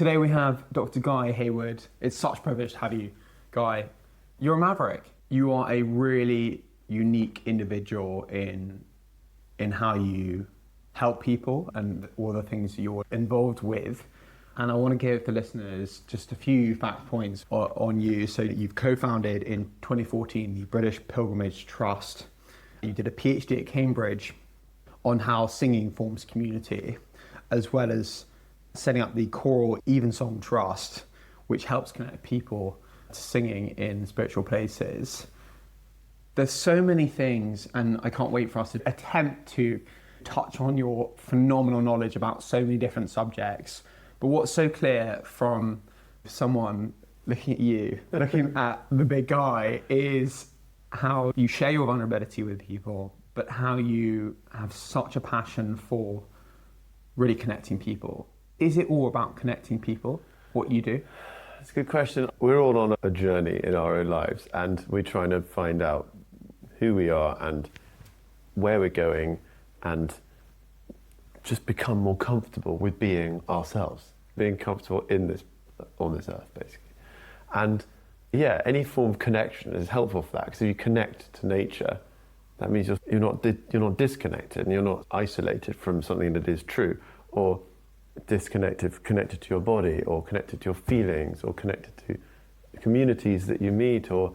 Today we have Dr. Guy Hayward. It's such a privilege to have you, Guy. You're a maverick. You are a really unique individual in how you help people and all the things you're involved with. And I want to give the listeners just a few fact points on you. So you've co-founded in 2014 the British Pilgrimage Trust. You did a PhD at Cambridge on how singing forms community, as well as setting up the choral Evensong Trust, which helps connect people to singing in spiritual places. There's so many things, and I can't wait for us to attempt to touch on your phenomenal knowledge about so many different subjects. But what's so clear from someone looking at you, looking at the big guy, is how you share your vulnerability with people, but how you have such a passion for really connecting people. Is it all about connecting people, what you do? That's a good question. We're all on a journey in our own lives, and we're trying to find out who we are and where we're going, and just become more comfortable with being ourselves, being comfortable on this earth, basically. And yeah, any form of connection is helpful for that, because if you connect to nature, that means you're not disconnected, and you're not isolated from something that is true, or connected to your body, or connected to your feelings, or connected to communities that you meet, or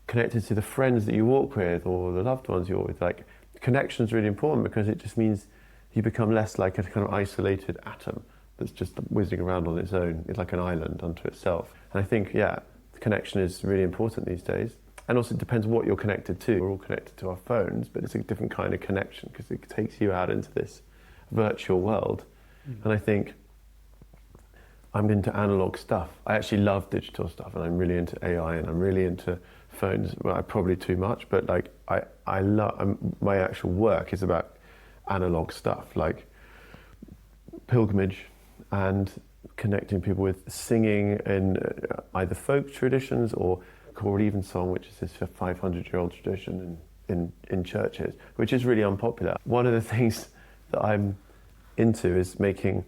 connected to the friends that you walk with, or the loved ones you're with. Like, connection is really important, because it just means you become less like a kind of isolated atom that's just whizzing around on its own. It's like an island unto itself. And I think, yeah, connection is really important these days. And also it depends what you're connected to. We're all connected to our phones, but it's a different kind of connection, because it takes you out into this virtual world. And I think I'm into analog stuff. I actually love digital stuff, and I'm really into AI, and I'm really into phones. Well, probably too much, but like I love, my actual work is about analog stuff, like pilgrimage and connecting people with singing in either folk traditions or choral evensong, which is this 500-year-old tradition in churches, which is really unpopular. One of the things that I'm into is making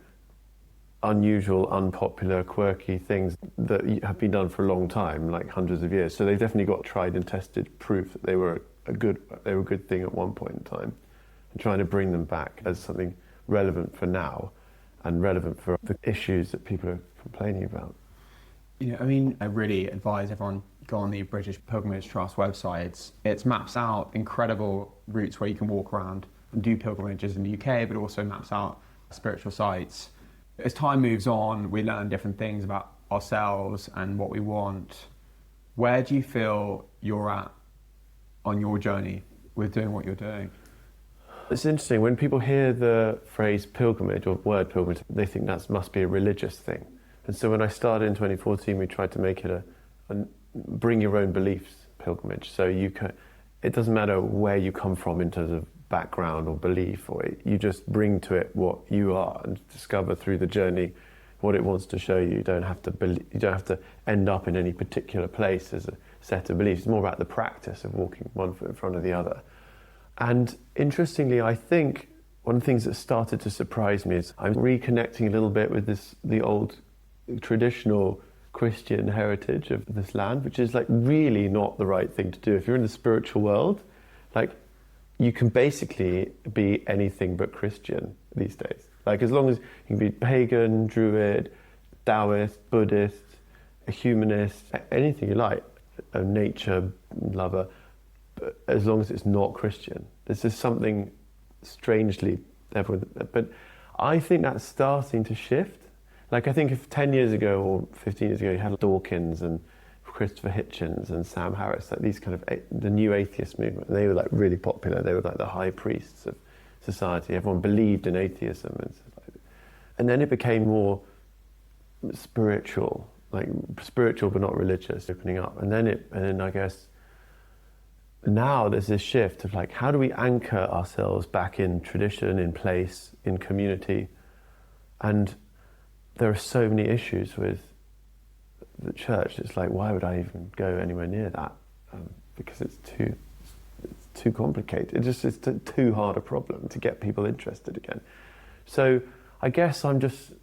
unusual, unpopular, quirky things that have been done for a long time, like hundreds of years. So they've definitely got tried and tested proof that they were a good thing at one point in time, and trying to bring them back as something relevant for now and relevant for the issues that people are complaining about. You know, I mean, I really advise everyone go on the British Pilgrimage Trust website. It maps out incredible routes where you can walk around and do pilgrimages in the UK, but also maps out spiritual sites. As time moves on, we learn different things about ourselves and what we want. Where do you feel you're at on your journey with doing what you're doing? It's interesting, when people hear the phrase pilgrimage or word pilgrimage, they think that must be a religious thing. And so when I started in 2014, we tried to make it a bring your own beliefs pilgrimage. So it doesn't matter where you come from in terms of background or belief, or you just bring to it what you are and discover through the journey what it wants to show you. You don't have to end up in any particular place as a set of beliefs. It's more about the practice of walking one foot in front of the other. And interestingly, I think one of the things that started to surprise me is I'm reconnecting a little bit with the old traditional Christian heritage of this land, which is like really not the right thing to do. If you're in the spiritual world, like, you can basically be anything but Christian these days. Like, as long as you can be pagan, Druid, Taoist, Buddhist, a humanist, anything you like, a nature lover, but as long as it's not Christian. There's just something strangely everyone. But I think that's starting to shift. Like, I think if 10 years ago or 15 years ago you had Dawkins and Christopher Hitchens and Sam Harris, like these kind of the new atheist movement, and they were like really popular. They were like the high priests of society. Everyone believed in atheism, and then it became more spiritual, like spiritual but not religious, opening up. And then I guess now there's this shift of like, how do we anchor ourselves back in tradition, in place, in community? And there are so many issues with the church. It's like, why would I even go anywhere near that? Because it's too complicated. It's too hard a problem to get people interested again. So I guess I'm just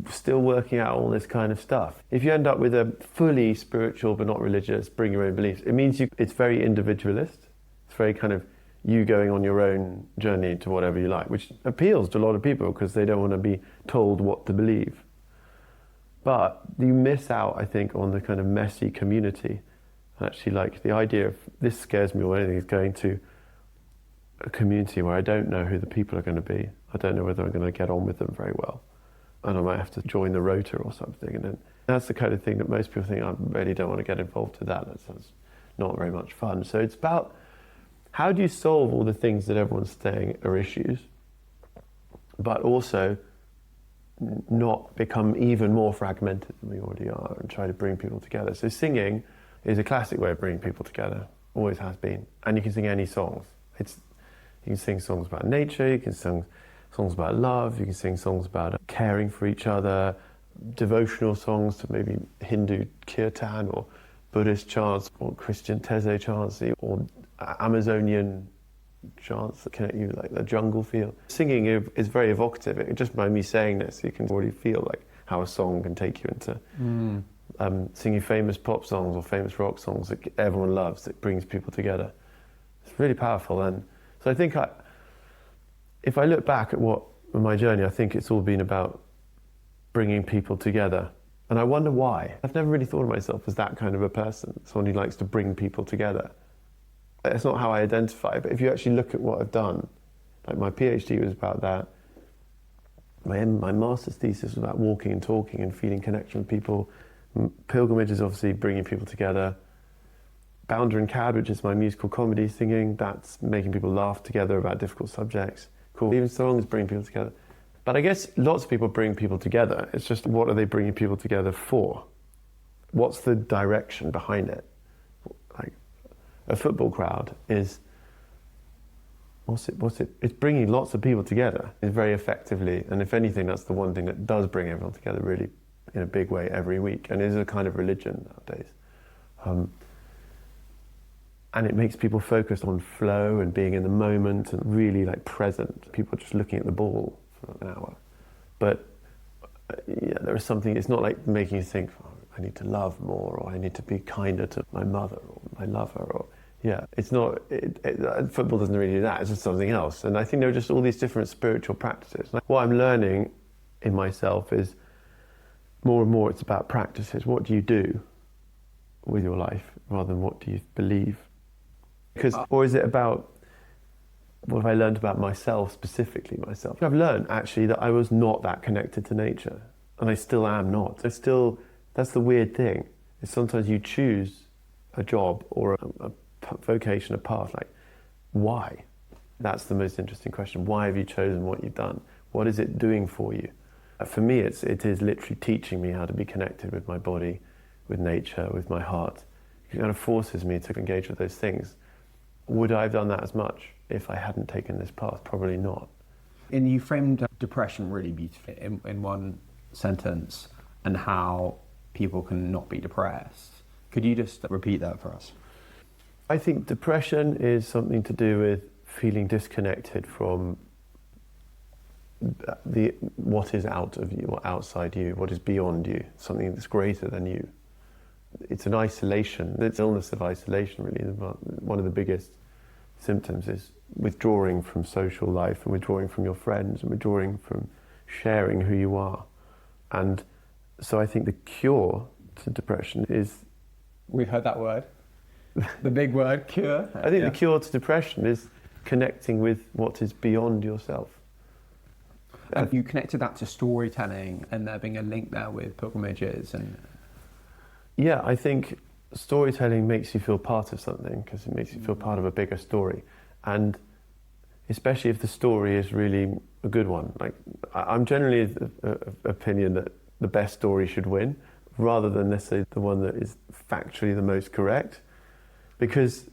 still working out all this kind of stuff. If you end up with a fully spiritual but not religious, bring your own beliefs, it means it's very individualist. It's very kind of you going on your own journey to whatever you like, which appeals to a lot of people because they don't want to be told what to believe. But you miss out, I think, on the kind of messy community. Actually, like the idea of, this scares me more than anything, is going to a community where I don't know who the people are going to be. I don't know whether I'm going to get on with them very well. And I might have to join the rota or something. And then that's the kind of thing that most people think, I really don't want to get involved with that. That's not very much fun. So it's about, how do you solve all the things that everyone's saying are issues, but also not become even more fragmented than we already are, and try to bring people together. So singing is a classic way of bringing people together, always has been. And you can sing any songs. You can sing songs about nature, you can sing songs about love, you can sing songs about caring for each other, devotional songs to maybe Hindu kirtan or Buddhist chants or Christian teze chants or Amazonian chants that connect you like the jungle feel. Singing is very evocative. Just by me saying this, you can already feel like how a song can take you into singing famous pop songs or famous rock songs that everyone loves, that brings people together. It's really powerful. And so I think if I look back at my journey, I think it's all been about bringing people together. And I wonder why. I've never really thought of myself as that kind of a person, someone who likes to bring people together. It's not how I identify, but if you actually look at what I've done, like my PhD was about that. My master's thesis was about walking and talking and feeling connection with people. Pilgrimage is obviously bringing people together. Bounder and Cad, which is my musical comedy singing, that's making people laugh together about difficult subjects. Cool. Even songs bring people together. But I guess lots of people bring people together. It's just, what are they bringing people together for? What's the direction behind it? Like a football crowd is, it's bringing lots of people together. It's very effectively, and if anything, that's the one thing that does bring everyone together really in a big way every week, and it is a kind of religion nowadays. And it makes people focus on flow and being in the moment and really like present. People are just looking at the ball for an hour. But yeah, there is something, it's not like making you think, oh, I need to love more, or I need to be kinder to my mother or my lover, or yeah, it's not, football doesn't really do that, it's just something else. And I think there are just all these different spiritual practices. Like, what I'm learning in myself is more and more it's about practices. What do you do with your life rather than what do you believe? Or is it about, what have I learned about myself, specifically myself? I've learned actually that I was not that connected to nature, and I still am not. That's the weird thing, is sometimes you choose a job or a vocation, a path, like, why? That's the most interesting question. Why have you chosen what you've done? What is it doing for you? For me, it is literally teaching me how to be connected with my body, with nature, with my heart. It kind of forces me to engage with those things. Would I have done that as much if I hadn't taken this path? Probably not. And you framed depression really beautifully in one sentence, and how people can not be depressed. Could you just repeat that for us? I think depression is something to do with feeling disconnected from what is out of you or outside you, what is beyond you, something that's greater than you. It's an isolation, it's illness of isolation really. One of the biggest symptoms is withdrawing from social life and withdrawing from your friends and withdrawing from sharing who you are. And so I think the cure to depression is... We've heard that word, the big word, cure. I think the cure to depression is connecting with what is beyond yourself. And you connected that to storytelling, and there being a link there with pilgrimages and... Yeah, I think storytelling makes you feel part of something, because it makes you feel part of a bigger story. And especially if the story is really a good one. Like, I'm generally of the opinion that the best story should win, rather than necessarily the one that is factually the most correct. Because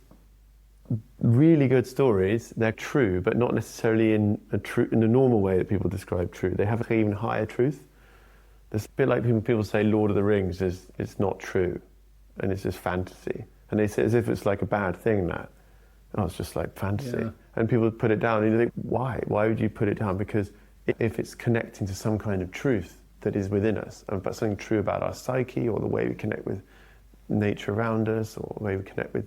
really good stories, they're true, but not necessarily in the normal way that people describe true. They have an even higher truth. It's a bit like people say Lord of the Rings is not true, and it's just fantasy. And they say as if it's like a bad thing, that. Oh, it's just like fantasy. Yeah. And people put it down, and you think, why? Why would you put it down? Because if it's connecting to some kind of truth that is within us, but something true about our psyche, or the way we connect with nature around us, or the way we connect with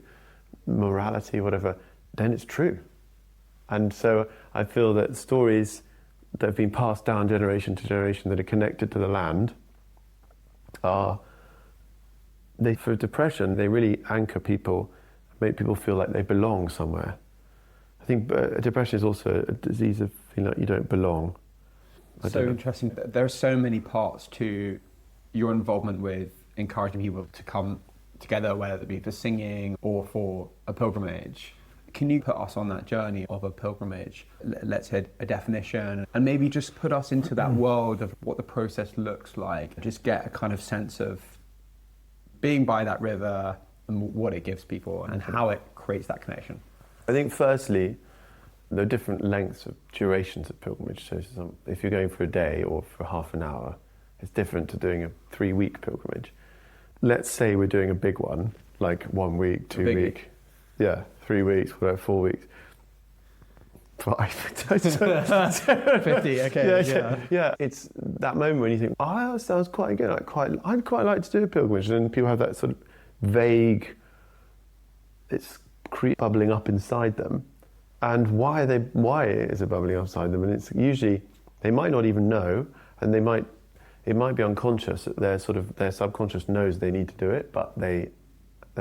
morality, whatever, then it's true. And so I feel that stories that have been passed down generation to generation that are connected to the land for depression, they really anchor people, make people feel like they belong somewhere. I think depression is also a disease of feeling like you don't belong. So interesting. There are so many parts to your involvement with encouraging people to come together, whether it be for singing or for a pilgrimage. Can you put us on that journey of a pilgrimage? Let's hit a definition and maybe just put us into that world of what the process looks like. Just get a kind of sense of being by that river and what it gives people and how it creates that connection. I think firstly, there are different lengths of durations of pilgrimage. So if you're going for a day or for half an hour, it's different to doing a 3-week pilgrimage. Let's say we're doing a big one, like 1 week, 2 week. Yeah, 3 weeks, whatever, 4 weeks. 5. 50, okay. Yeah. It's that moment when you think, oh, that sounds quite good. I'd quite like to do a pilgrimage. And people have that sort of vague, it's bubbling up inside them. And why is it bubbling up inside them? And it's usually, they might not even know, and it might be unconscious. Their subconscious knows they need to do it, but their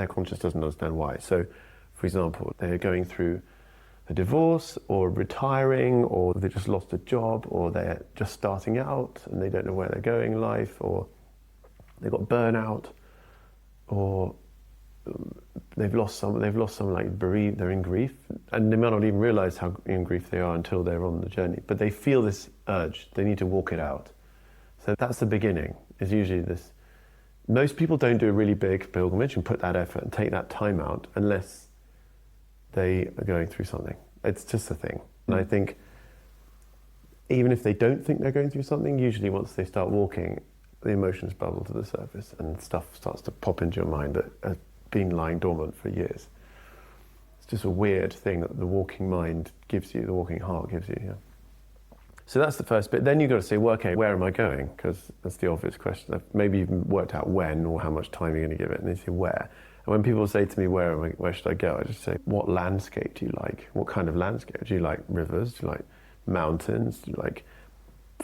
conscious doesn't understand why. So, for example, they're going through a divorce, or retiring, or they just lost a job, or they're just starting out and they don't know where they're going in life, or they've got burnout, or they've lost someone like bereaved, they're in grief, and they might not even realize how in grief they are until they're on the journey. But they feel this urge, they need to walk it out. So that's the beginning, is usually this. Most people don't do a really big pilgrimage and put that effort and take that time out unless they are going through something. It's just a thing. And I think even if they don't think they're going through something, usually once they start walking, the emotions bubble to the surface and stuff starts to pop into your mind that has been lying dormant for years. It's just a weird thing that the walking mind gives you, the walking heart gives you. Yeah. So that's the first bit. Then you've got to say, well, okay, where am I going? Because that's the obvious question. Maybe you've worked out when or how much time you're going to give it, and then you say where. And when people say to me, where should I go? I just say, what landscape do you like? What kind of landscape? Do you like rivers? Do you like mountains? Do you like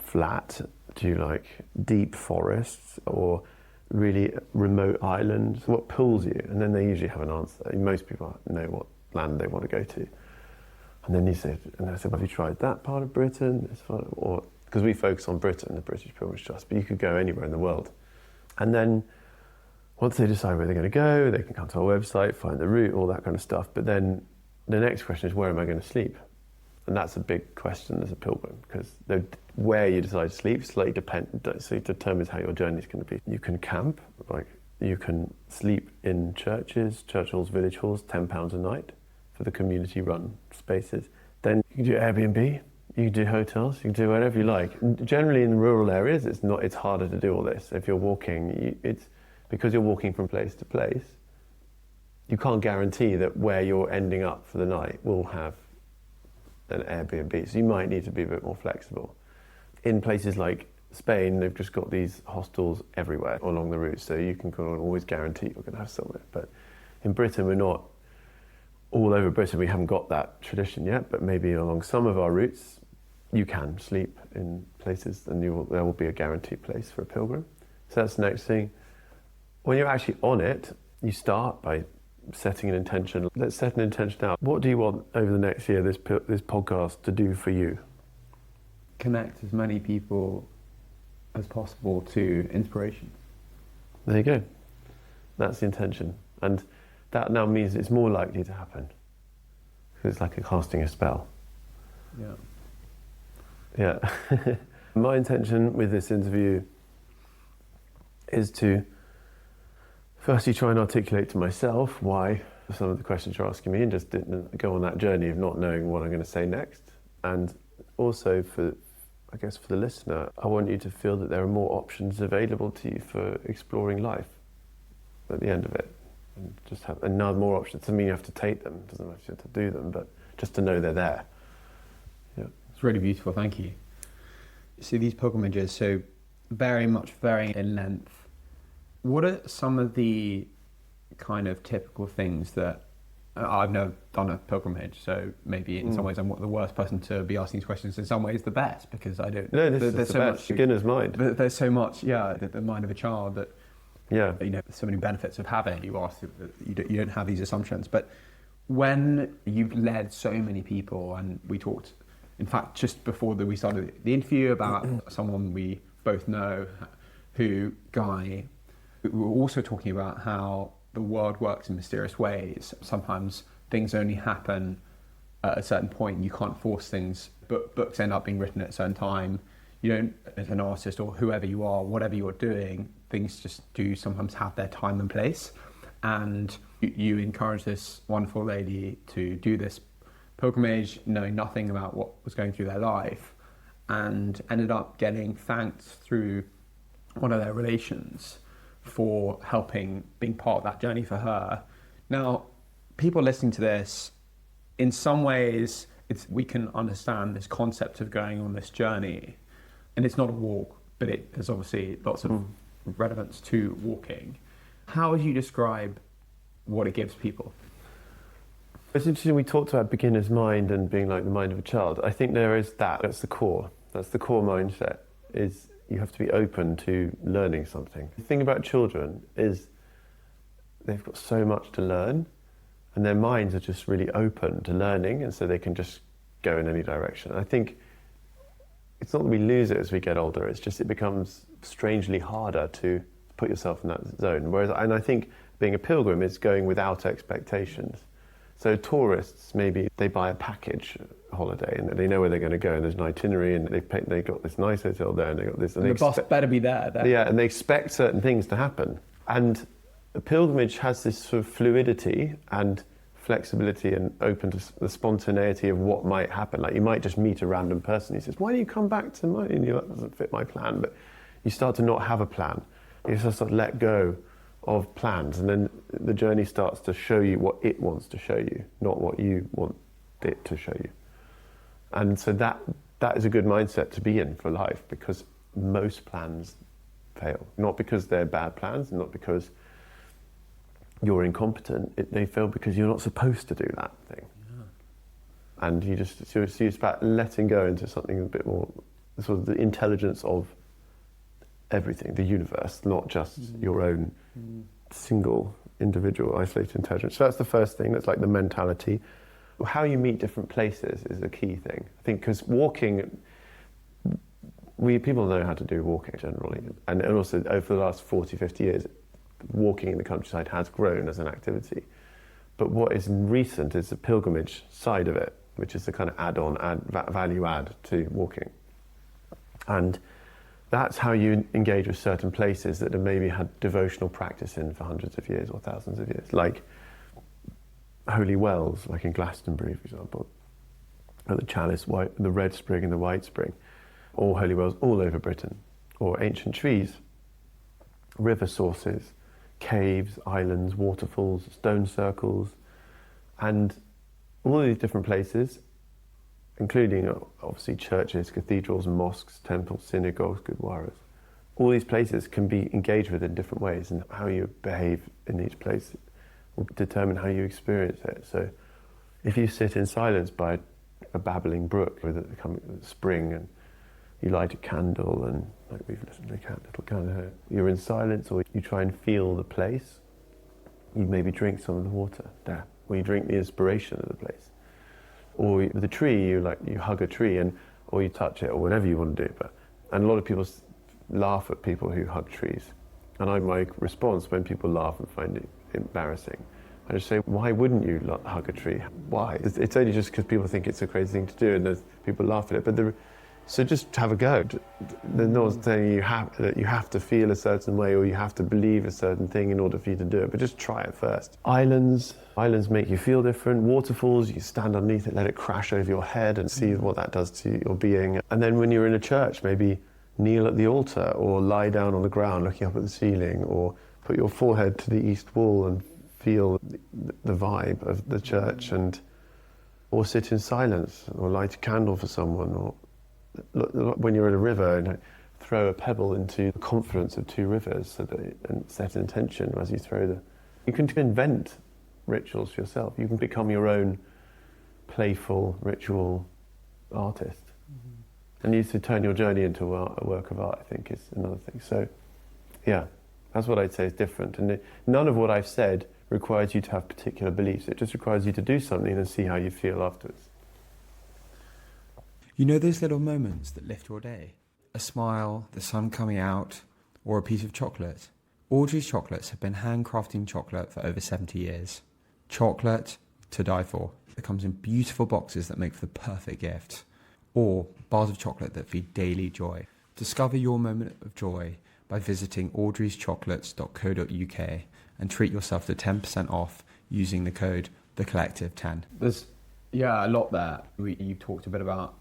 flat? Do you like deep forests or really remote islands? What pulls you? And then they usually have an answer. Most people know what land they want to go to. And then I said, have you tried that part of Britain? Or because we focus on Britain, the British Pilgrimage Trust, but you could go anywhere in the world. And then once they decide where they're going to go, they can come to our website, find the route, all that kind of stuff. But then the next question is, where am I going to sleep? And that's a big question as a pilgrim, because where you decide to sleep slightly determines how your journey is going to be. You can camp, like you can sleep in churches, church halls, village halls, £10 a night for the community-run spaces. Then you can do Airbnb, you can do hotels, you can do whatever you like. Generally in rural areas, it's harder to do all this. If you're walking, because you're walking from place to place, you can't guarantee that where you're ending up for the night will have an Airbnb, so you might need to be a bit more flexible. In places like Spain, they've just got these hostels everywhere along the route, so you can always guarantee you're going to have somewhere. But in Britain, we're not all over Britain, we haven't got that tradition yet, but maybe along some of our routes, you can sleep in places and there will be a guaranteed place for a pilgrim. So that's the next thing. When you're actually on it, you start by setting an intention. Let's set an intention out. What do you want over the next year, this podcast, to do for you? Connect as many people as possible to inspiration. There you go. That's the intention. And that now means it's more likely to happen. Because it's like casting a spell. Yeah. My intention with this interview is to firstly try and articulate to myself why some of the questions you're asking me, and just didn't go on that journey of not knowing what I'm going to say next. And also for the listener, I want you to feel that there are more options available to you for exploring life at the end of it. And just have another more options. Doesn't mean you have to take them, doesn't mean you have to do them, but just to know they're there. Yeah. It's really beautiful, thank you. So these pilgrimages, so very much varying in length. What are some of the kind of typical things that I've never done a pilgrimage, so maybe in some ways I'm the worst person to be asking these questions. In some ways, the best, because I don't. No, this is the so best. Much, beginner's mind. There's so much, the mind of a child that. Yeah. So many benefits of having. You ask, you don't have these assumptions, but when you've led so many people, and we talked, in fact, just before we started the interview about someone we both know, who Guy. We were also talking about how the world works in mysterious ways. Sometimes things only happen at a certain point. You can't force things. But books end up being written at a certain time. You don't, as an artist or whoever you are, whatever you're doing, things just do sometimes have their time and place. And you encourage this wonderful lady to do this pilgrimage, knowing nothing about what was going through their life, and ended up getting thanked through one of their relations for helping, being part of that journey for her. Now, people listening to this, in some ways, we can understand this concept of going on this journey, and it's not a walk, but there's obviously lots of relevance to walking. How would you describe what it gives people? It's interesting, we talked about beginner's mind and being like the mind of a child. I think there is that. That's the core mindset, is you have to be open to learning something. The thing about children is they've got so much to learn, and their minds are just really open to learning, and so they can just go in any direction. I think it's not that we lose it as we get older, it's just it becomes strangely harder to put yourself in that zone. And I think being a pilgrim is going without expectations. So tourists, maybe they buy a package holiday and they know where they're going to go, and there's an itinerary, and they've got this nice hotel there, and they've got this. And the bus better be there. Yeah, and they expect certain things to happen. And a pilgrimage has this sort of fluidity and flexibility and open to the spontaneity of what might happen. Like you might just meet a random person who says, "Why do you come back to mine?" And that doesn't fit my plan. But you start to not have a plan. You just sort of let go of plans, and then the journey starts to show you what it wants to show you, not what you want it to show you. And so that is a good mindset to be in for life, because most plans fail. Not because they're bad plans, not because you're incompetent. They fail because you're not supposed to do that thing. Yeah. And so it's about letting go into something a bit more, sort of the intelligence of everything, the universe, not just your own single individual isolated intelligence. So that's the first thing. That's like the mentality. How you meet different places is a key thing, I think, because walking, people know how to do walking generally, and also over the last 40, 50 years, walking in the countryside has grown as an activity. But what is recent is the pilgrimage side of it, which is the kind of value add to walking. And that's how you engage with certain places that have maybe had devotional practice in for hundreds of years or thousands of years, like holy wells, like in Glastonbury, for example, or the Chalice, the Red Spring and the White Spring, or holy wells all over Britain, or ancient trees, river sources, caves, islands, waterfalls, stone circles, and all these different places, including obviously churches, cathedrals, mosques, temples, synagogues, gurdwaras. All these places can be engaged with in different ways, and how you behave in each place will determine how you experience it. So if you sit in silence by a babbling brook with a spring, and you light a candle, and like we've listened to a little candle here, you're in silence, or you try and feel the place, you maybe drink some of the water there, or you drink the inspiration of the place. Or with a tree, you hug a tree, or you touch it, or whatever you want to do. And a lot of people laugh at people who hug trees. And my response when people laugh and find it embarrassing, I just say, why wouldn't you hug a tree? Why? It's only just because people think it's a crazy thing to do, and people laugh at it. So just have a go. There's no one saying that you have to feel a certain way, or you have to believe a certain thing in order for you to do it, but just try it first. Islands make you feel different. Waterfalls, you stand underneath it, let it crash over your head and see what that does to your being. And then when you're in a church, maybe kneel at the altar, or lie down on the ground looking up at the ceiling, or put your forehead to the east wall and feel the vibe of the church, or sit in silence, or light a candle for someone, or when you're at a river and throw a pebble into the confluence of two rivers and set an intention as you throw the... You can invent rituals for yourself. You can become your own playful ritual artist. And you to turn your journey into a work of art, I think, is another thing. So, yeah, that's what I'd say is different. And none of what I've said requires you to have particular beliefs. It just requires you to do something and see how you feel afterwards. You know those little moments that lift your day? A smile, the sun coming out, or a piece of chocolate? Audrey's Chocolates have been handcrafting chocolate for over 70 years. Chocolate to die for. It comes in beautiful boxes that make for the perfect gift. Or bars of chocolate that feed daily joy. Discover your moment of joy by visiting audreyschocolates.co.uk and treat yourself to 10% off using the code TheCollective10. There's, a lot there. You talked a bit about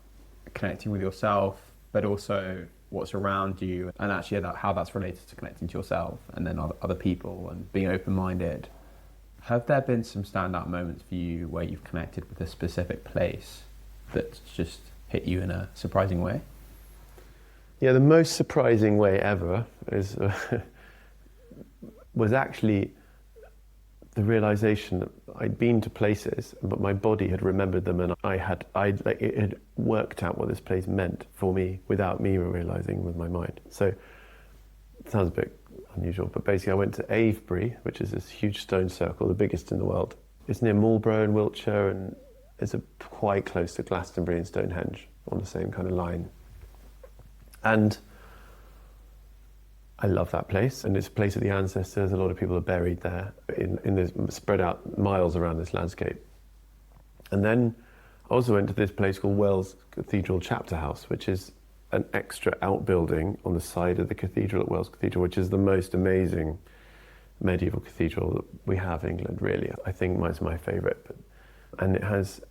connecting with yourself, but also what's around you, and actually how that's related to connecting to yourself and then other people and being open-minded. Have there been some standout moments for you where you've connected with a specific place that's just hit you in a surprising way? Yeah, the most surprising way ever was actually the realization that I'd been to places, but my body had remembered them, and it had worked out what this place meant for me without me realizing with my mind. So it sounds a bit unusual, but basically I went to Avebury, which is this huge stone circle, the biggest in the world. It's near Marlborough in Wiltshire, and it's quite close to Glastonbury and Stonehenge on the same kind of line. And I love that place, and it's a place of the ancestors. A lot of people are buried there, in this, spread out miles around this landscape. And then I also went to this place called Wells Cathedral Chapter House, which is an extra outbuilding on the side of the cathedral at Wells Cathedral, which is the most amazing medieval cathedral that we have in England, really. I think mine's my favourite. And it has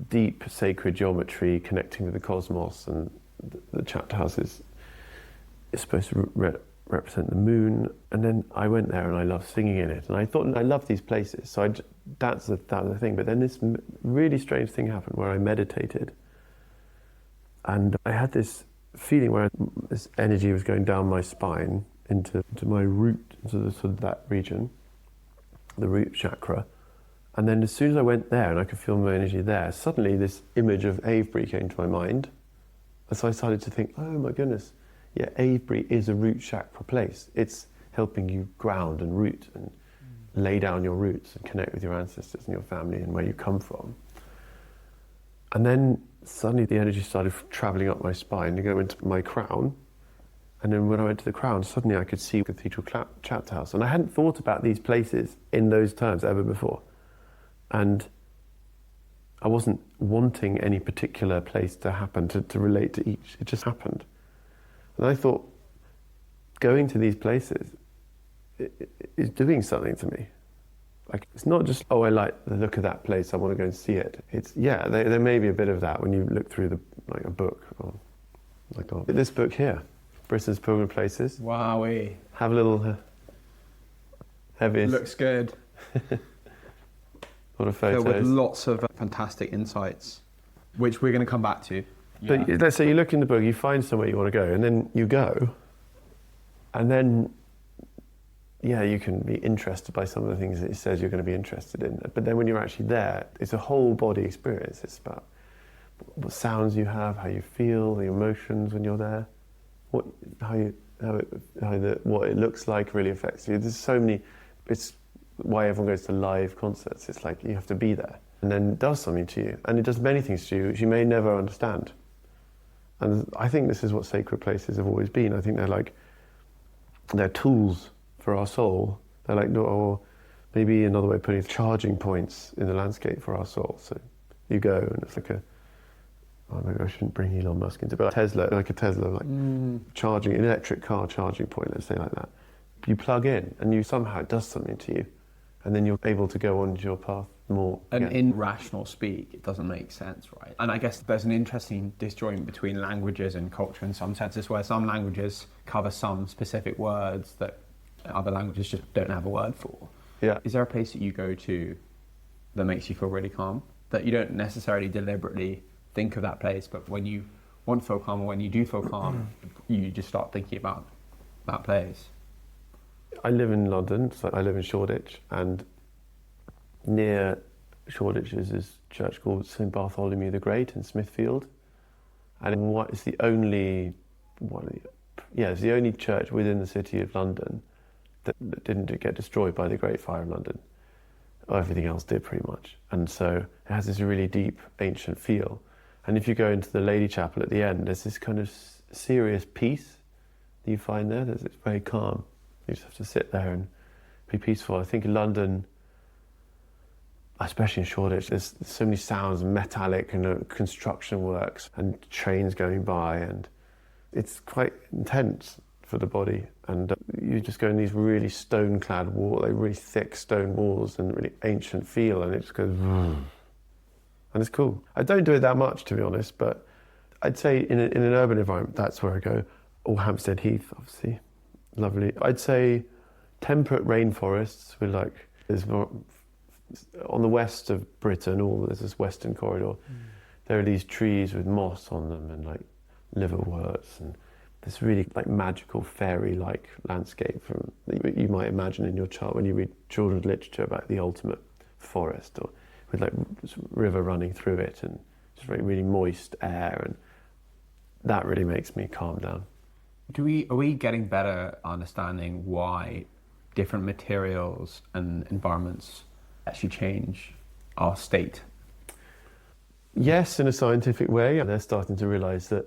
deep sacred geometry connecting with the cosmos, and the chapter house is supposed to represent the moon. And then I went there and I loved singing in it, and I thought I love these places, so that's the thing. But then this really strange thing happened where I meditated, and I had this feeling where this energy was going down my spine into my root, into the sort of that region, the root chakra. And then as soon as I went there and I could feel my energy there, suddenly this image of Avebury came to my mind. And so I started to think, oh my goodness, yeah, Avebury is a root chakra place. It's helping you ground and root and lay down your roots and connect with your ancestors and your family and where you come from. And then suddenly the energy started travelling up my spine to go into my crown. And then when I went to the crown, suddenly I could see Cathedral Chapter House. And I hadn't thought about these places in those terms ever before. And I wasn't wanting any particular place to happen, to relate to each. It just happened. And I thought, going to these places is doing something to me. Like, it's not just, oh, I like the look of that place, I want to go and see it. It's, yeah, there may be a bit of that when you look through a book. Or, this book here, Britain's Pilgrim Places. Wowee. Have a little heavy. Looks good. Lot of photos. With lots of fantastic insights, which we're going to come back to. But let's say you look in the book, you find somewhere you want to go, and then you go, and then, yeah, you can be interested by some of the things that it says you're going to be interested in. But then when you're actually there, it's a whole body experience. It's about what sounds you have, how you feel, the emotions when you're there, what it looks like really affects you. There's so many. It's why everyone goes to live concerts. It's like you have to be there, and then it does something to you, and it does many things to you which you may never understand. And I think this is what sacred places have always been. I think they're tools for our soul. They're like, or maybe another way of putting it, charging points in the landscape for our soul. So you go, and it's like maybe I shouldn't bring Elon Musk into it, but like a Tesla, charging, an electric car charging point, let's say like that. You plug in, and it does something to you, and then you're able to go on your path more. And in rational speak, it doesn't make sense, right? And I guess there's an interesting disjoint between languages and culture in some senses, where some languages cover some specific words that other languages just don't have a word for. Yeah. Is there a place that you go to that makes you feel really calm? That you don't necessarily deliberately think of that place, but when you want to feel calm, or when you do feel calm, you just start thinking about that place? I live in London, so I live in Shoreditch, and near Shoreditch is this church called St Bartholomew the Great in Smithfield, and it's the only it's the only church within the city of London that didn't get destroyed by the Great Fire of London. Everything else did pretty much, and so it has this really deep ancient feel. And if you go into the Lady Chapel at the end, there's this kind of serious peace that you find there. It's very calm. You just have to sit there and be peaceful. I think in London, especially in Shoreditch, there's so many sounds, metallic and construction works and trains going by, and it's quite intense for the body. And you just go in these really stone-clad walls, like really thick stone walls and really ancient feel, and it just goes, and it's cool. I don't do it that much, to be honest, but I'd say in an urban environment, that's where I go. Or Hampstead Heath, obviously, lovely. I'd say temperate rainforests with there's more, on the west of Britain, there's this western corridor, there are these trees with moss on them and like liverworts and this really like magical fairy-like landscape that you might imagine in your child when you read children's literature about the ultimate forest, or with like river running through it and just really moist air, and that really makes me calm down. Are we getting better at understanding why different materials and environments actually change our state? Yes, in a scientific way, and they're starting to realise that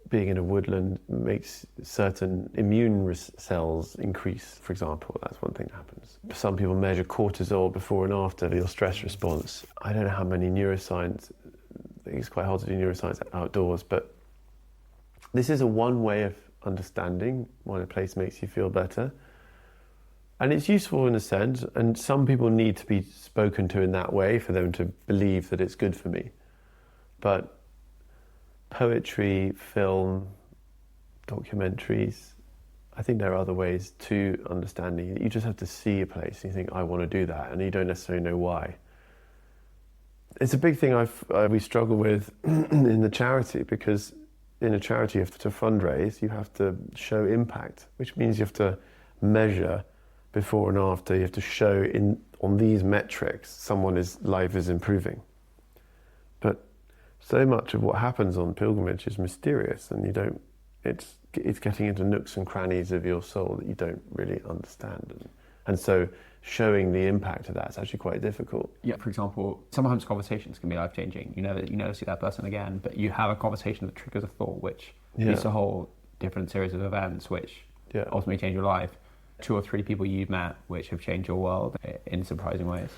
being in a woodland makes certain immune cells increase, for example. That's one thing that happens. Some people measure cortisol before and after your stress response. I don't know how many neuroscience, I think it's quite hard to do neuroscience outdoors, but this is one way of understanding why a place makes you feel better. And it's useful in a sense, and some people need to be spoken to in that way for them to believe that it's good for me. But poetry, film, documentaries, I think there are other ways to understanding. You just have to see a place and you think, I want to do that, and you don't necessarily know why. It's a big thing we struggle with in the charity, because in a charity you have to fundraise, you have to show impact, which means you have to measure before and after. You have to show on these metrics someone's life is improving. But so much of what happens on pilgrimage is mysterious, and it's getting into nooks and crannies of your soul that you don't really understand. And so showing the impact of that is actually quite difficult. Yeah, for example, sometimes conversations can be life-changing. You never see that person again, but you have a conversation that triggers a thought, which leads to a whole different series of events, which ultimately change your life. 2 or 3 people you've met which have changed your world in surprising ways.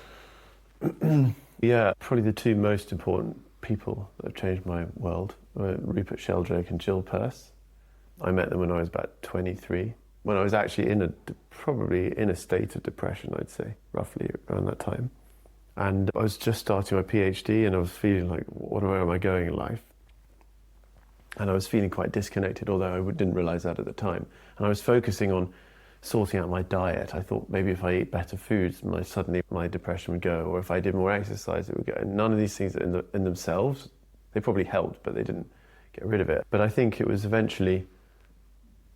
Yeah, probably the 2 most important people that have changed my world were Rupert Sheldrake and Jill Pearce. I met them when I was about 23, when I was actually probably in a state of depression, I'd say, roughly around that time. And I was just starting my PhD, and I was feeling like, where am I going in life? And I was feeling quite disconnected, although I didn't realise that at the time. And I was focusing on sorting out my diet. I thought maybe if I ate better foods, suddenly my depression would go, or if I did more exercise, it would go. And none of these things in themselves, they probably helped, but they didn't get rid of it. But I think it was eventually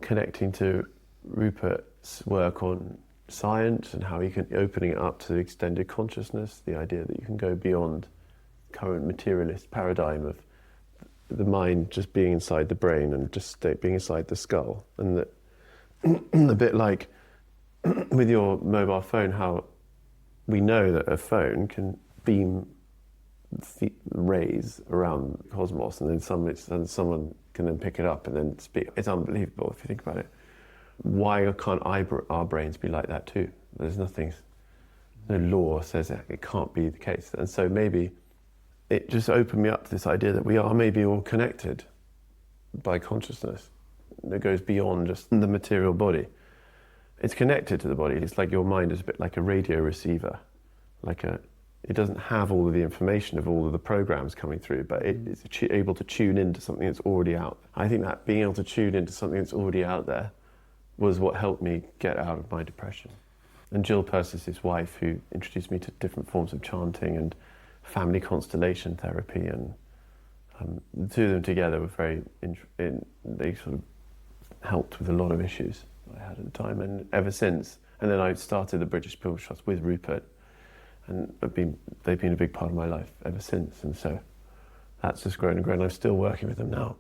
connecting to Rupert's work on science and how he can opening it up to extended consciousness, the idea that you can go beyond current materialist paradigm of the mind just being inside the brain and just being inside the skull, and that a bit like with your mobile phone, how we know that a phone can beam rays around the cosmos, and then someone can then pick it up and then speak. It's unbelievable if you think about it. Why can't our brains be like that too? There's no law says it can't be the case. And so maybe it just opened me up to this idea that we are maybe all connected by consciousness that goes beyond just the material body. It's connected to the body. It's like your mind is a bit like a radio receiver. It doesn't have all of the information of all of the programs coming through, but it's able to tune into something that's already out. I think that being able to tune into something that's already out there was what helped me get out of my depression. And Jill Pearce is his wife, who introduced me to different forms of chanting and family constellation therapy and The two of them together were very, they sort of helped with a lot of issues I had at the time, and ever since. And then I started the British Pilgrimage Trust with Rupert, and they've been a big part of my life ever since. And so that's just grown and grown. I'm still working with them now.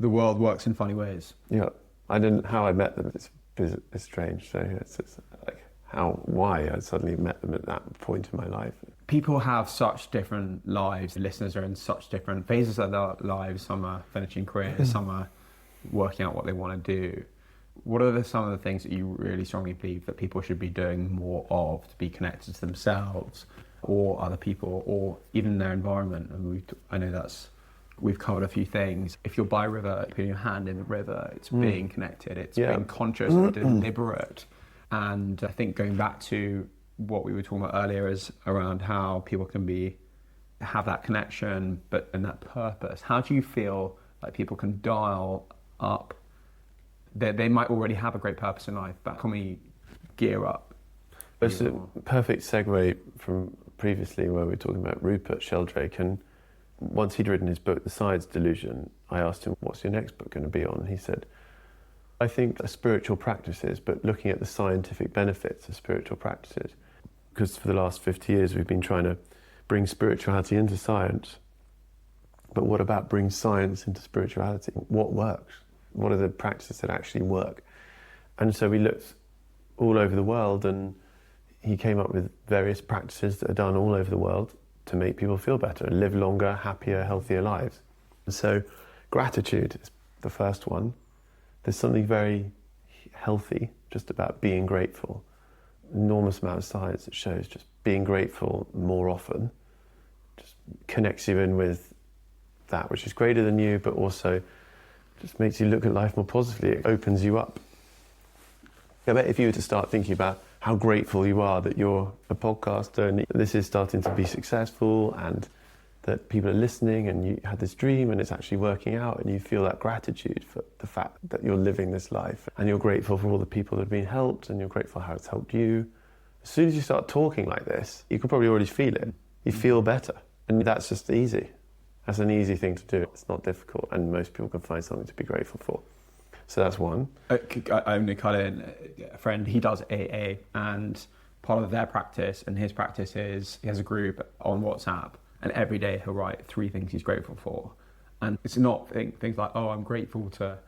The world works in funny ways. Yeah, how I met them is strange. So it's like why I suddenly met them at that point in my life. People have such different lives. The listeners are in such different phases of their lives. Some are finishing careers, some are working out what they want to do. What are some of the things that you really strongly believe that people should be doing more of to be connected to themselves or other people or even their environment? And I know we've covered a few things. If you're by a river, putting your hand in the river, it's being connected, it's being conscious, deliberate. And I think going back to what we were talking about earlier is around how people can have that connection and that purpose. How do you feel like people can dial up? They might already have a great purpose in life, but can we gear up? It's a perfect segue from previously where we were talking about Rupert Sheldrake, and once he'd written his book, The Science Delusion, I asked him, what's your next book going to be on? And he said, I think spiritual practices, but looking at the scientific benefits of spiritual practices. Because for the last 50 years we've been trying to bring spirituality into science. But what about bring science into spirituality? What works? What are the practices that actually work? And so we looked all over the world, and he came up with various practices that are done all over the world to make people feel better and live longer, happier, healthier lives. And so gratitude is the first one. There's something very healthy just about being grateful. Enormous amount of science that shows just being grateful more often just connects you in with that which is greater than you, but also just makes you look at life more positively. It opens you up. I bet if you were to start thinking about how grateful you are that you're a podcaster and this is starting to be successful and that people are listening and you had this dream and it's actually working out, and you feel that gratitude for the fact that you're living this life, and you're grateful for all the people that have been helped, and you're grateful how it's helped you. As soon as you start talking like this, you can probably already feel it. You feel better, and that's just easy. That's an easy thing to do. It's not difficult, and most people can find something to be grateful for. So that's one. I'm Nicola, a friend, he does AA, and part of their practice and his practice is he has a group on WhatsApp, and every day he'll write 3 things he's grateful for. And it's not things like, oh, I'm grateful to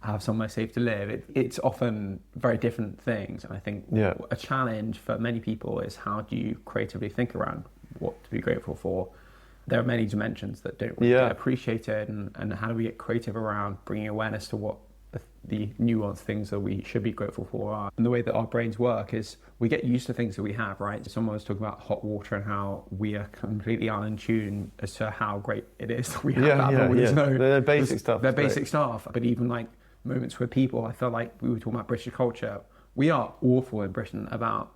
have somewhere safe to live. It's often very different things. And I think a challenge for many people is how do you creatively think around what to be grateful for? There are many dimensions that don't really get appreciated, and how do we get creative around bringing awareness to what the nuanced things that we should be grateful for are. And the way that our brains work is we get used to things that we have, right? Someone was talking about hot water and how we are completely untuned as to how great it is that we have that. They're basic stuff. They're basic stuff. But even like moments with people, I feel like we were talking about British culture. We are awful in Britain about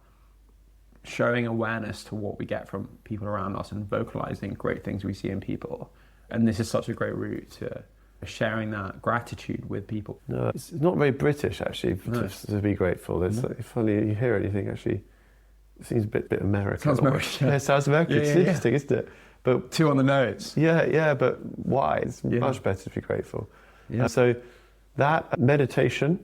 showing awareness to what we get from people around us and vocalizing great things we see in people. And this is such a great route to sharing that gratitude with people. No, it's not very British actually to be grateful. It's like, funny, you hear it, you think actually it seems a bit American. Sounds American. Yeah, it sounds American. It's interesting, isn't it? But 2 on the notes. Yeah, but why? It's much better to be grateful. Yeah. So that meditation,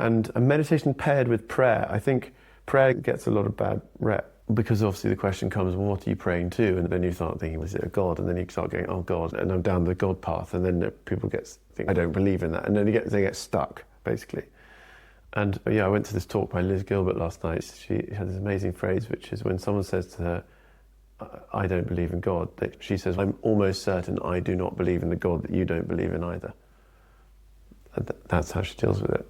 and a meditation paired with prayer. I think prayer gets a lot of bad rep, because obviously the question comes, well, what are you praying to? And then you start thinking, is it a God? And then you start going, oh God, and I'm down the God path. And then people think, I don't believe in that. And then they get stuck, basically. And I went to this talk by Liz Gilbert last night. She had this amazing phrase, which is when someone says to her, I don't believe in God, she says, I'm almost certain I do not believe in the God that you don't believe in either. And that's how she deals with it.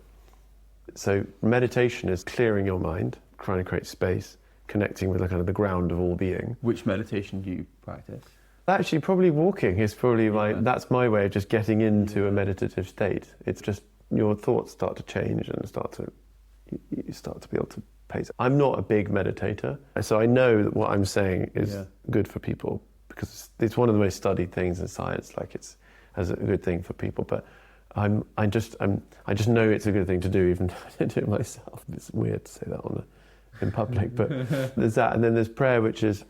So meditation is clearing your mind, trying to create space, connecting with the the ground of all being. Which meditation do you practice? Actually, probably walking is probably that's my way of just getting into a meditative state. It's just your thoughts start to change and you start to be able to pace. I'm not a big meditator, so I know that what I'm saying is good for people because it's one of the most studied things in science. Like it's as a good thing for people, but I just know it's a good thing to do, even though I don't do it myself. It's weird to say that in public, but there's that, and then there's prayer, which is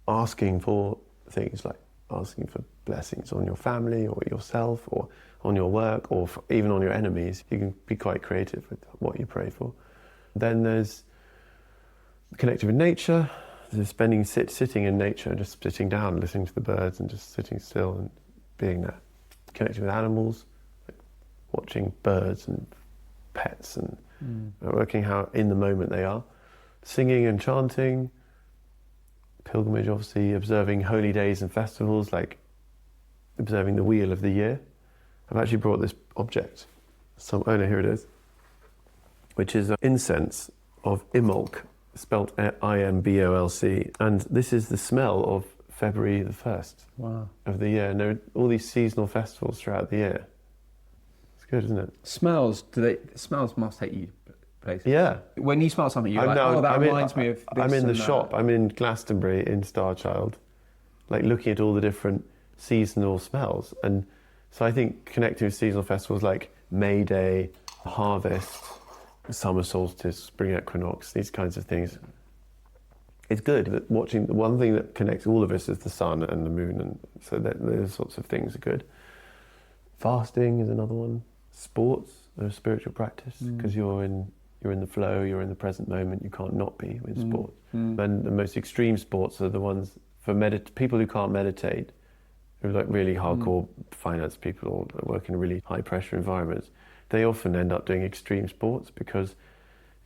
asking for things like asking for blessings on your family or yourself or on your work or even on your enemies. You can be quite creative with what you pray for. Then there's connecting with nature. There's sitting in nature, just sitting down, listening to the birds and just sitting still and being there. Connecting with animals, like watching birds and pets and working how in the moment they are. Singing and chanting. Pilgrimage, obviously, observing holy days and festivals, like observing the wheel of the year. I've actually brought this object. Here it is, which is incense of Imbolc, spelt I-M-B-O-L-C, and this is the smell of February the 1st of the year. And there are all these seasonal festivals throughout the year. It's good, isn't it? Smells must take you places. Yeah. When you smell something, you're that reminds me of this. I'm in the shop. I'm in Glastonbury in Starchild, like looking at all the different seasonal smells. And so I think connecting with seasonal festivals like May Day, harvest, summer solstice, spring equinox, these kinds of things. It's good that watching. The one thing that connects all of us is the sun and the moon, and so those sorts of things are good. Fasting is another one. Sports are a spiritual practice because you're in the flow, you're in the present moment. You can't not be with sports. And the most extreme sports are the ones for people who can't meditate, who are like really hardcore finance people or work in really high pressure environments. They often end up doing extreme sports because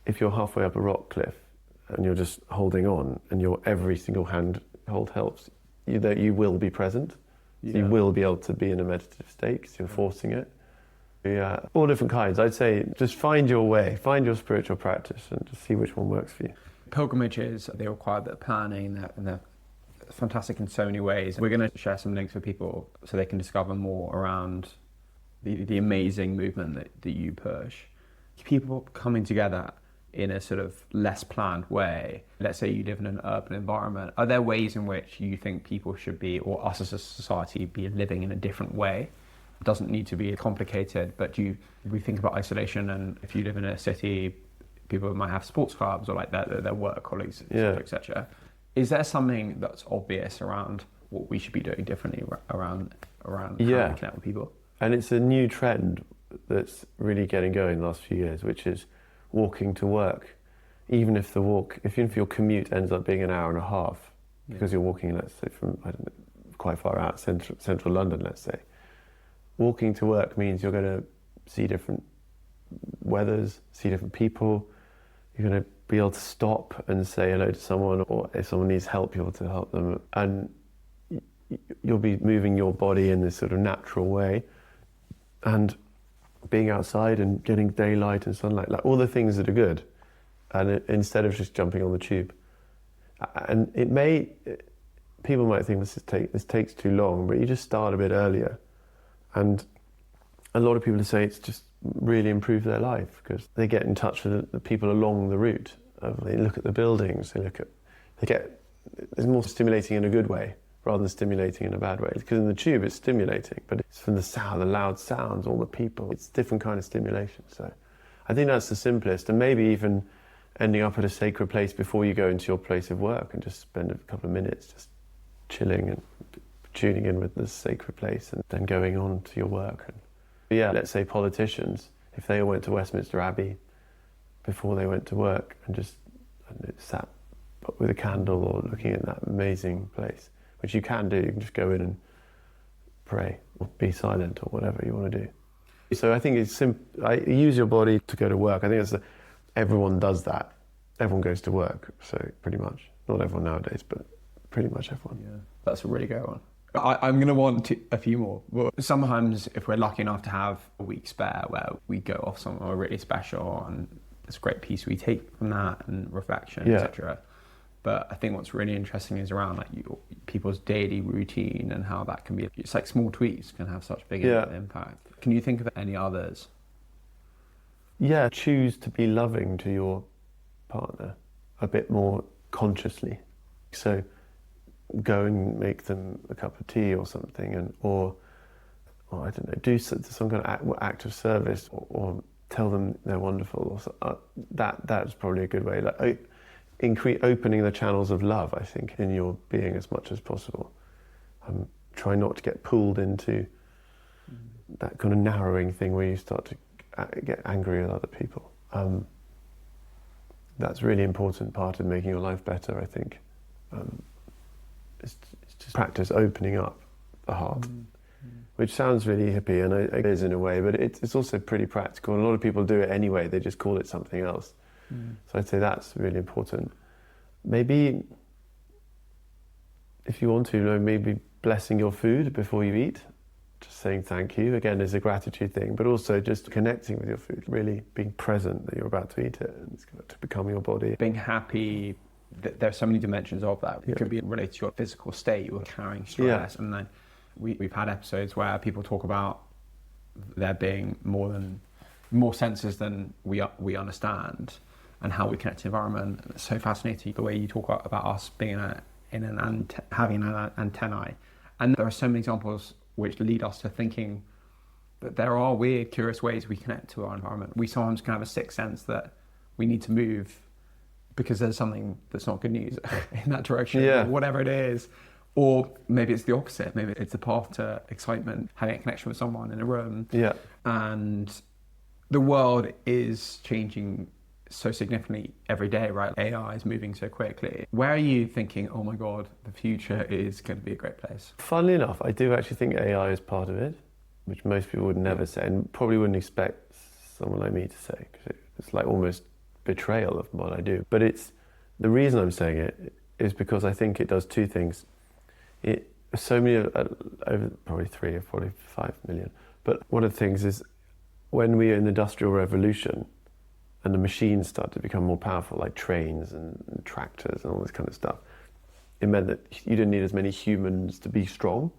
if you're halfway up a rock cliff and you're just holding on and your every single handhold helps, you will be present. Yeah. You will be able to be in a meditative state because you're forcing it. Yeah, all different kinds. I'd say just find your way, find your spiritual practice and just see which one works for you. Pilgrimages, they require a bit of planning and they're fantastic in so many ways. We're going to share some links with people so they can discover more around the amazing movement that you push. People coming together in a sort of less planned way. Let's say you live in an urban environment. Are there ways in which you think people should be, or us as a society, be living in a different way? It doesn't need to be complicated, but we think about isolation, and if you live in a city, people might have sports clubs or like their work colleagues, etc. Is there something that's obvious around what we should be doing differently around how we connect with people? And it's a new trend that's really getting going the last few years, which is walking to work. Even if your commute ends up being an hour and a half, because you're walking, let's say, from quite far out, central London, let's say. Walking to work means you're going to see different weathers, see different people. You're going to be able to stop and say hello to someone, or if someone needs help, you're able to help them. And you'll be moving your body in this sort of natural way. And being outside and getting daylight and sunlight, like all the things that are good, and instead of just jumping on the tube. And people might think this takes too long, but you just start a bit earlier. And a lot of people say it's just really improved their life because they get in touch with the people along the route. They look at the buildings, it's more stimulating in a good way rather than stimulating in a bad way. Because in the tube it's stimulating, but it's from the sound, the loud sounds, all the people. It's a different kind of stimulation. So I think that's the simplest, and maybe even ending up at a sacred place before you go into your place of work and just spend a couple of minutes just chilling and tuning in with the sacred place and then going on to your work. And let's say politicians, if they went to Westminster Abbey before they went to work and just sat with a candle or looking at that amazing place, which you can do. You can just go in and pray or be silent or whatever you want to do. So I think it's use your body to go to work. I think everyone does that. Everyone goes to work, so pretty much. Not everyone nowadays, but pretty much everyone. Yeah, that's a really good one. I'm going to want a few more. Well, sometimes if we're lucky enough to have a week spare where we go off somewhere really special and there's a great piece we take from that and reflection, etc. But I think what's really interesting is around like people's daily routine and how that can be. It's like small tweaks can have such big impact. Can you think of any others? Yeah, choose to be loving to your partner a bit more consciously. So go and make them a cup of tea or something, or I don't know, do some kind of act of service, or tell them they're wonderful. Or so, that's probably a good way. Like, opening the channels of love, I think, in your being as much as possible. try not to get pulled into that kind of narrowing thing where you start to get angry at other people. That's a really important part of making your life better, I think. It's just practice opening up the heart, which sounds really hippie, and it is in a way, but it's also pretty practical. And a lot of people do it anyway, they just call it something else. So I'd say that's really important. Maybe, if you want to, maybe blessing your food before you eat, just saying thank you, again, is a gratitude thing, but also just connecting with your food, really being present that you're about to eat it, and it's going to become your body. Being happy, there's so many dimensions of that. Yeah. It could be related to your physical state, you're carrying stress, and then we've had episodes where people talk about there being more senses than we understand, and how we connect to the environment. It's so fascinating the way you talk about us being having an antennae, and there are so many examples which lead us to thinking that there are weird, curious ways we connect to our environment. We sometimes can have a sixth sense that we need to move because there's something that's not good news in that direction, or whatever it is. Or maybe it's the opposite. Maybe it's the path to excitement, having a connection with someone in a room. Yeah. And the world is changing so significantly every day, right? AI is moving so quickly. Where are you thinking, oh my God, the future is going to be a great place? Funnily enough, I do actually think AI is part of it, which most people would never say, and probably wouldn't expect someone like me to say, because it's like almost betrayal of what I do. But the reason I'm saying it is because I think it does two things. So many, over probably 3 or 45 million. But one of the things is when we were in the Industrial Revolution and the machines started to become more powerful, like trains and tractors and all this kind of stuff, it meant that you didn't need as many humans to be strong,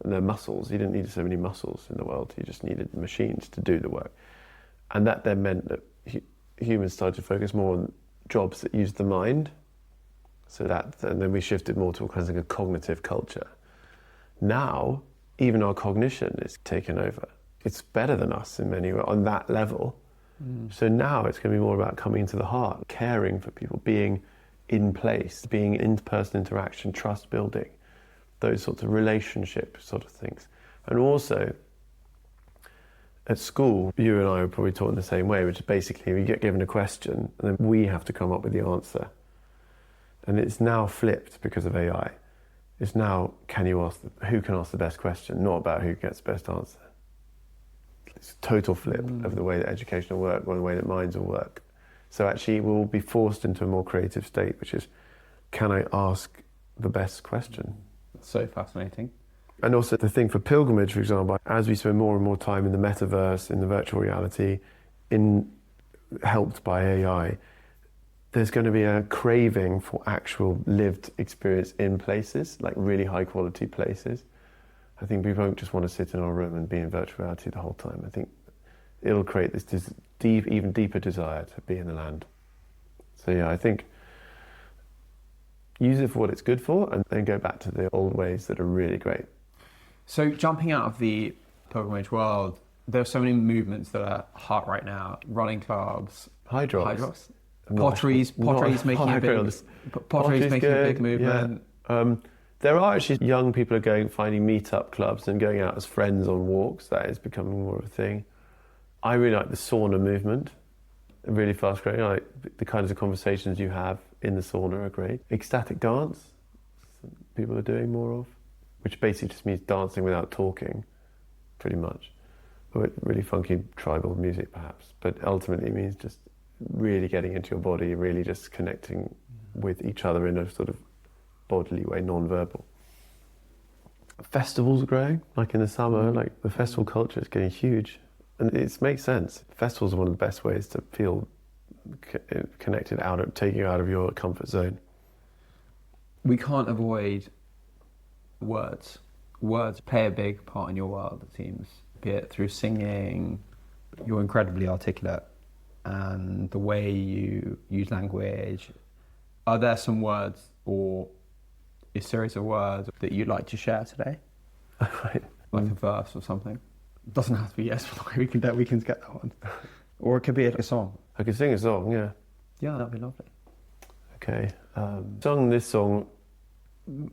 and their muscles. You didn't need so many muscles in the world. You just needed machines to do the work. And that then meant that humans started to focus more on jobs that used the mind. And then we shifted more to kind of like a cognitive culture. Now, even our cognition is taken over. It's better than us in many ways on that level. So now it's going to be more about coming into the heart, caring for people, being in place, being in-person interaction, trust building, those sorts of relationship sort of things. And also, at school, you and I were probably taught in the same way, which is basically we get given a question and then we have to come up with the answer. And it's now flipped because of AI. It's now, who can ask the best question, not about who gets the best answer. It's a total flip of the way that education will work, or the way that minds will work. So actually we'll be forced into a more creative state, which is, can I ask the best question? So fascinating. And also the thing for pilgrimage, for example, as we spend more and more time in the metaverse, in the virtual reality, helped by AI, there's going to be a craving for actual lived experience in places, like really high quality places. I think we won't just want to sit in our room and be in virtual reality the whole time. I think it'll create this even deeper desire to be in the land. So yeah, I think use it for what it's good for, and then go back to the old ways that are really great. So jumping out of the pilgrimage world, there are so many movements that are hot right now. Running clubs, hydros. Pottery's making a big movement. Yeah. There are actually young people are finding meet-up clubs and going out as friends on walks. That is becoming more of a thing. I really like the sauna movement, really fast growing. I like the kinds of conversations you have in the sauna are great. Ecstatic dance, people are doing more of, which basically just means dancing without talking, pretty much. But really funky tribal music perhaps, but ultimately means just really getting into your body, really just connecting with each other in a sort of bodily way, non-verbal. Festivals are growing, like in the summer, like the festival culture is getting huge. And it makes sense. Festivals are one of the best ways to feel connected, taking you out of your comfort zone. We can't avoid words. Words play a big part in your world, it seems. Be it through singing, you're incredibly articulate, and the way you use language. Are there some words or a series of words that you'd like to share today? Right. Like a verse or something? Doesn't have to be yes, but we can get that one. Or it could be a song. I could sing a song, yeah. Yeah, that'd be lovely. Okay. Sung this song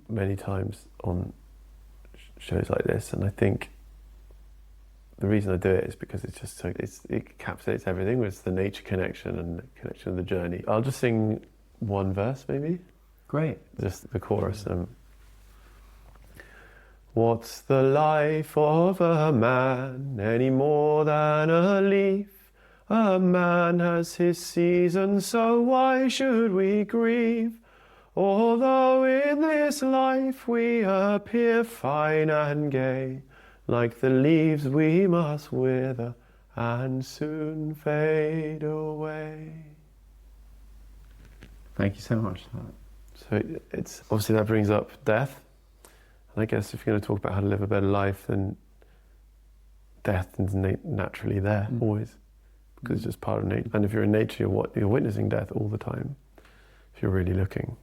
many times on shows like this, and I think the reason I do it is because it's just it encapsulates everything. It's the nature connection and the connection of the journey. I'll just sing one verse, maybe. Great. Just the chorus. What's the life of a man any more than a leaf? A man has his season, so why should we grieve? Although in this life we appear fine and gay, like the leaves we must wither and soon fade away. Thank you so much for that. So it's obviously that brings up death. And I guess if you're going to talk about how to live a better life, then death is naturally there, always. Because it's just part of nature. And if you're in nature, you're witnessing death all the time, if you're really looking.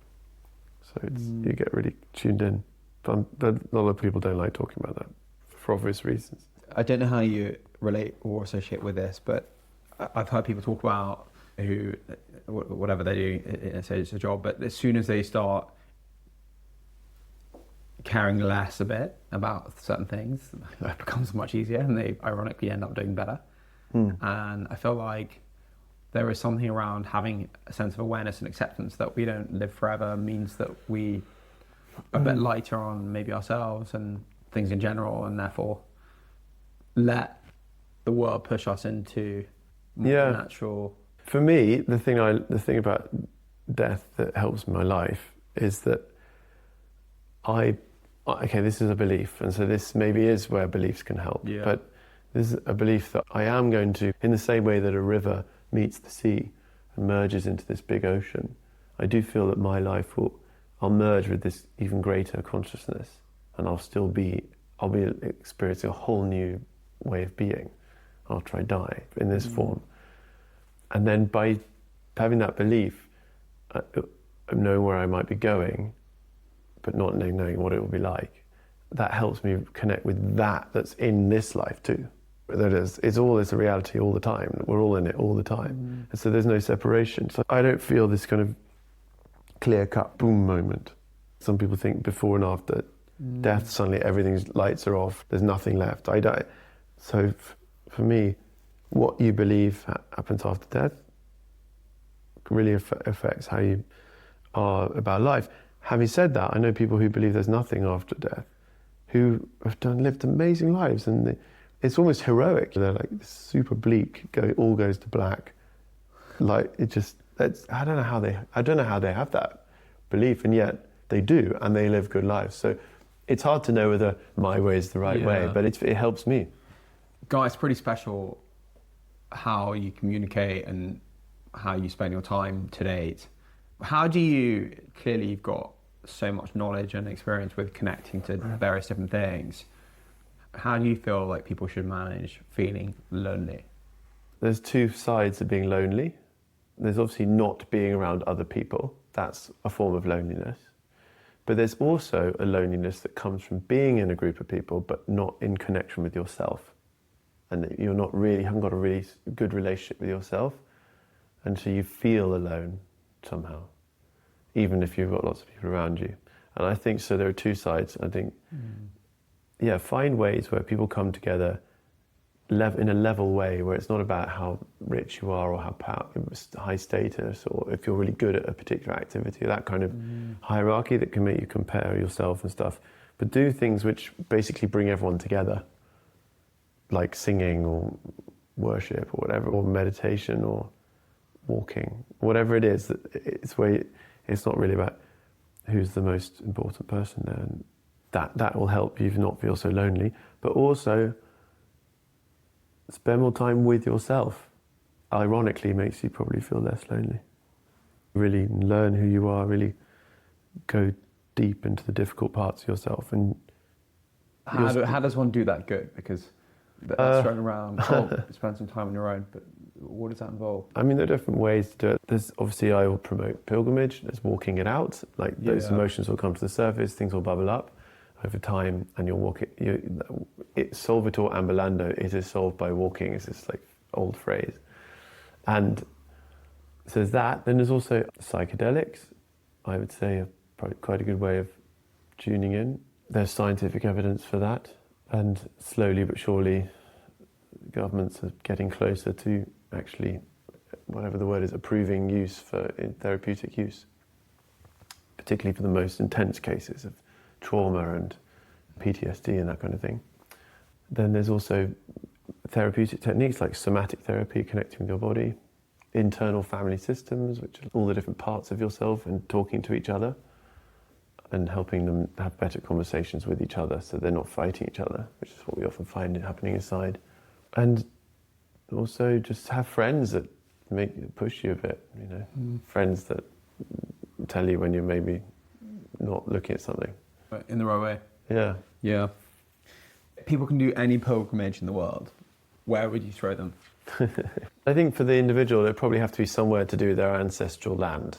So you get really tuned in. But a lot of people don't like talking about that, for obvious reasons. I don't know how you relate or associate with this, but I've heard people talk about who, whatever they do, say it's a job, but as soon as they start caring less a bit about certain things, it becomes much easier and they ironically end up doing better. And I feel like there is something around having a sense of awareness and acceptance that we don't live forever means that we are a bit lighter on maybe ourselves and things in general, and therefore let the world push us into more natural. For me, the thing about death that helps my life is that this is a belief, and so this maybe is where beliefs can help. Yeah. But this is a belief that I am going to, in the same way that a river meets the sea and merges into this big ocean, I do feel that my life I'll merge with this even greater consciousness, and I'll be experiencing a whole new way of being after I die in this form. And then by having that belief, knowing where I might be going, but not knowing what it will be like, that helps me connect with that's in this life too. That is, it's a reality all the time. We're all in it all the time. And so there's no separation. So I don't feel this kind of clear-cut boom moment. Some people think before and after death, suddenly everything's lights are off, there's nothing left. I die. So for me, what you believe happens after death really affects how you are about life. Having said that, I know people who believe there's nothing after death, who have lived amazing lives, and it's almost heroic. They're like super bleak, all goes to black. Like I don't know how they have that belief, and yet they do, and they live good lives. So it's hard to know whether my way is the right way, but it helps me. Guy, it's pretty special how you communicate and how you spend your time to date. How do you, clearly you've got so much knowledge and experience with connecting to various different things. How do you feel like people should manage feeling lonely? There's two sides of being lonely. There's obviously not being around other people. That's a form of loneliness. But there's also a loneliness that comes from being in a group of people but not in connection with yourself. And that you haven't got a really good relationship with yourself. And so you feel alone somehow, even if you've got lots of people around you. And I think so there are two sides. I think, find ways where people come together in a level way, where it's not about how rich you are or how high status, or if you're really good at a particular activity, that kind of hierarchy that can make you compare yourself and stuff. But do things which basically bring everyone together, like singing or worship or whatever, or meditation or walking, whatever it is. It's not really about who's the most important person there. And that will help you not feel so lonely, but also spend more time with yourself. Ironically, makes you probably feel less lonely. Really learn who you are, really go deep into the difficult parts of yourself. And how does one do that good? Because that's thrown around, spend some time on your own, but what does that involve? I mean, there are different ways to do it. There's obviously, I will promote pilgrimage. There's walking it out. Like those emotions will come to the surface, things will bubble up over time, and you'll walk it. Solvitur ambulando, it is solved by walking. It's this like old phrase. And so there's that. Then there's also psychedelics. I would say probably quite a good way of tuning in. there's scientific evidence for that, and slowly but surely governments are getting closer to actually, whatever the word is, approving use in therapeutic use, particularly for the most intense cases of trauma and PTSD and that kind of thing. Then there's also therapeutic techniques like somatic therapy, connecting with your body, internal family systems, which are all the different parts of yourself and talking to each other and helping them have better conversations with each other so they're not fighting each other, which is what we often find happening inside. And also just have friends that push you a bit, friends that tell you when you're maybe not looking at something. In the right way. Yeah. Yeah. People can do any pilgrimage in the world. Where would you throw them? I think for the individual, it probably have to be somewhere to do with their ancestral land.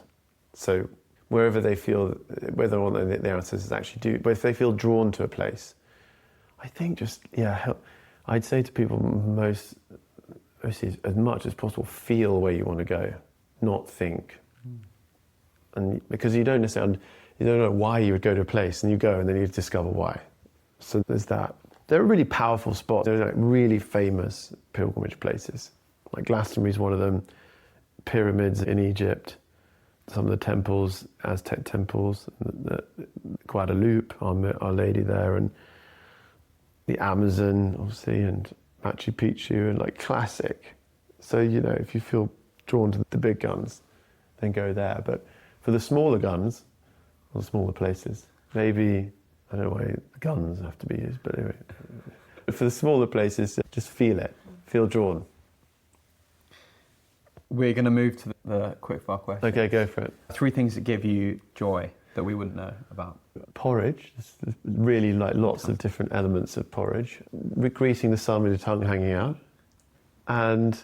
So wherever they feel, whether or not their ancestors actually do, but if they feel drawn to a place, I think I'd say to people mostly as much as possible, feel where you want to go, not think. And because you don't know why you would go to a place, and you go and then you discover why. So there's that. There are really powerful spots. There are like really famous pilgrimage places. Like Glastonbury is one of them. Pyramids in Egypt. Some of the temples, Aztec temples. Guadalupe, Our Lady there. And the Amazon, obviously, and Machu Picchu, and like classic. So, if you feel drawn to the big guns, then go there. But for the smaller guns, or the smaller places, maybe, I don't know why the guns have to be used, but anyway. For the smaller places, just feel it. Feel drawn. We're going to move to the quickfire question. Okay, go for it. 3 things that give you joy that we wouldn't know about. Porridge. There's really like lots of different elements of porridge. Greasing the sun with your tongue hanging out. And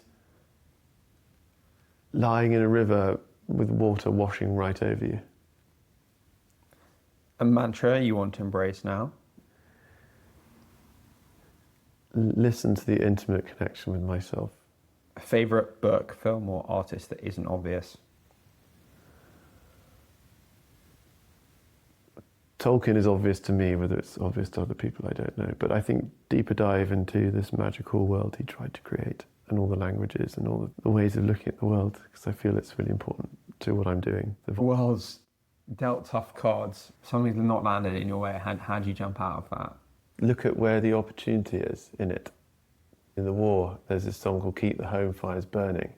lying in a river with water washing right over you. A mantra you want to embrace now? Listen to the intimate connection with myself. A favourite book, film or artist that isn't obvious? Tolkien is obvious to me, whether it's obvious to other people, I don't know. But I think deeper dive into this magical world he tried to create, and all the languages and all the ways of looking at the world, because I feel it's really important to what I'm doing. The world's dealt tough cards. Something's not landed in your way. How do you jump out of that? Look at where the opportunity is in it. In the war, there's this song called Keep the Home Fires Burning.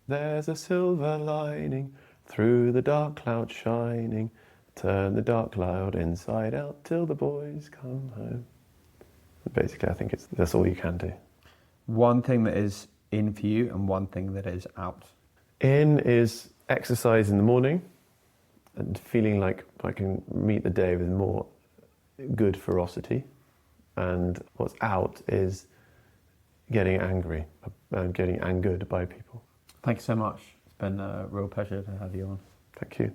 There's a silver lining through the dark cloud shining. Turn the dark cloud inside out till the boys come home. Basically, I think that's all you can do. One thing that is in for you and one thing that is out. In is exercise in the morning and feeling like I can meet the day with more good ferocity. And what's out is getting angry and getting angered by people. Thank you so much. It's been a real pleasure to have you on. Thank you.